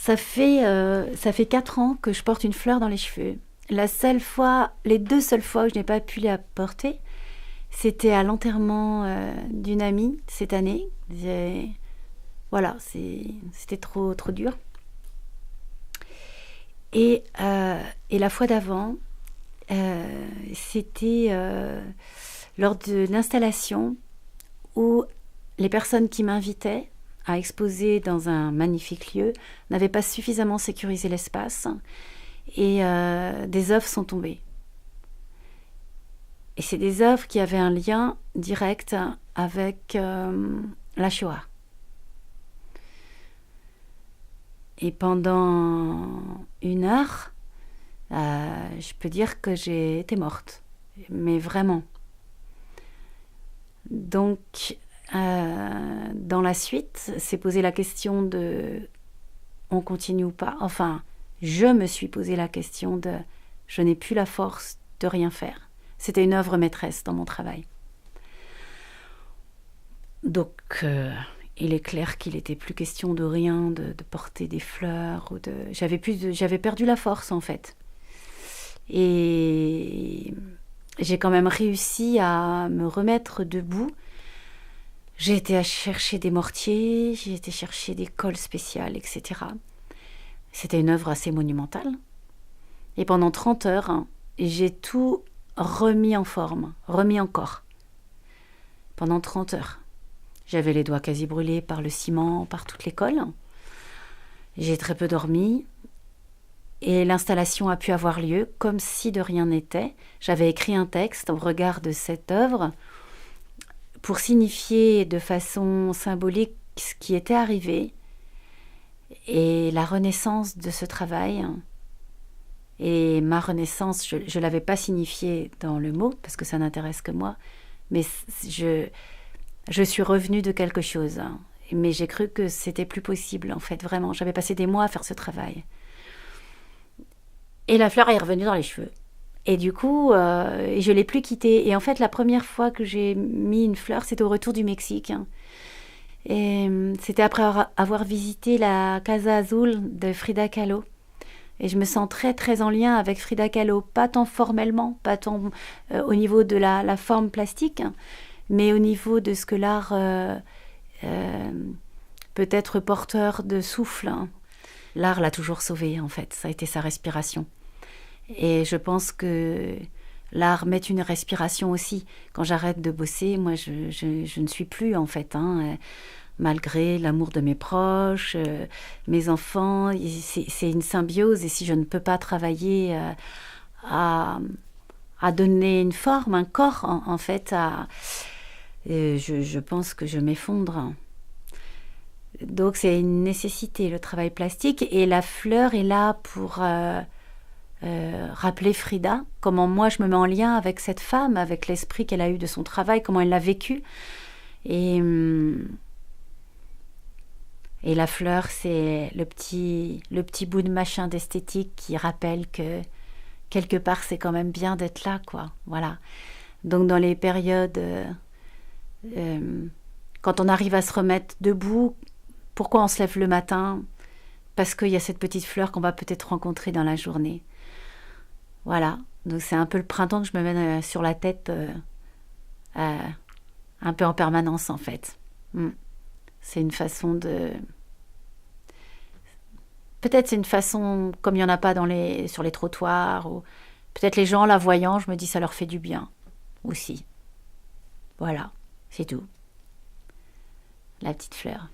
Ça fait 4 ans que je porte une fleur dans les cheveux. Les 2 seules fois où je n'ai pas pu la porter, c'était à l'enterrement d'une amie cette année. Voilà, c'était trop, trop dur. Et la fois d'avant, c'était lors de l'installation où les personnes qui m'invitaient à exposer dans un magnifique lieu n'avaient pas suffisamment sécurisé l'espace et des œuvres sont tombées. Et c'est des œuvres qui avaient un lien direct avec la Shoah. Et pendant 1 heure, je peux dire que j'ai été morte. Mais vraiment. Donc, dans la suite, c'est posé la question de on continue ou pas. Enfin, je me suis posé la question de je n'ai plus la force de rien faire. C'était une œuvre maîtresse dans mon travail. Donc, il est clair qu'il n'était plus question de rien, de porter des fleurs. J'avais perdu la force, en fait. Et j'ai quand même réussi à me remettre debout. J'ai été à chercher des mortiers, j'ai été chercher des colles spéciales, etc. C'était une œuvre assez monumentale. Et pendant 30 heures, j'ai tout remis en forme, remis en corps. Pendant 30 heures. J'avais les doigts quasi brûlés par le ciment, par toutes les colles. J'ai très peu dormi. Et l'installation a pu avoir lieu comme si de rien n'était. J'avais écrit un texte au regard de cette œuvre pour signifier de façon symbolique ce qui était arrivé et la renaissance de ce travail. Et ma renaissance, je ne l'avais pas signifiée dans le mot, parce que ça n'intéresse que moi, mais je suis revenue de quelque chose. Mais j'ai cru que c'était plus possible, en fait, vraiment. J'avais passé des mois à faire ce travail. Et la fleur est revenue dans les cheveux. Et du coup, je ne l'ai plus quittée. Et en fait, la première fois que j'ai mis une fleur, c'était au retour du Mexique. Et c'était après avoir visité la Casa Azul de Frida Kahlo. Et je me sens très, très en lien avec Frida Kahlo. Pas tant formellement, pas tant au niveau de la forme plastique, mais au niveau de ce que l'art peut être porteur de souffle. L'art l'a toujours sauvé, en fait. Ça a été sa respiration. Et je pense que l'art met une respiration aussi. Quand j'arrête de bosser, moi, je ne suis plus, en fait. Malgré l'amour de mes proches, mes enfants, c'est une symbiose. Et si je ne peux pas travailler à donner une forme, un corps, en fait, je pense que je m'effondre. Donc c'est une nécessité, le travail plastique. Et la fleur est là pour rappeler Frida, comment moi je me mets en lien avec cette femme, avec l'esprit qu'elle a eu de son travail, comment elle l'a vécu. Et la fleur, c'est le petit bout de machin d'esthétique qui rappelle que quelque part c'est quand même bien d'être là, quoi. Voilà. Donc dans les périodes, quand on arrive à se remettre debout, pourquoi on se lève le matin? Parce qu'il y a cette petite fleur qu'on va peut-être rencontrer dans la journée. Voilà. Donc c'est un peu le printemps que je me mets sur la tête un peu en permanence, en fait. C'est une façon de... Peut-être c'est une façon, comme il n'y en a pas sur les trottoirs, ou peut-être les gens, en la voyant, je me dis ça leur fait du bien aussi. Voilà, c'est tout. La petite fleur.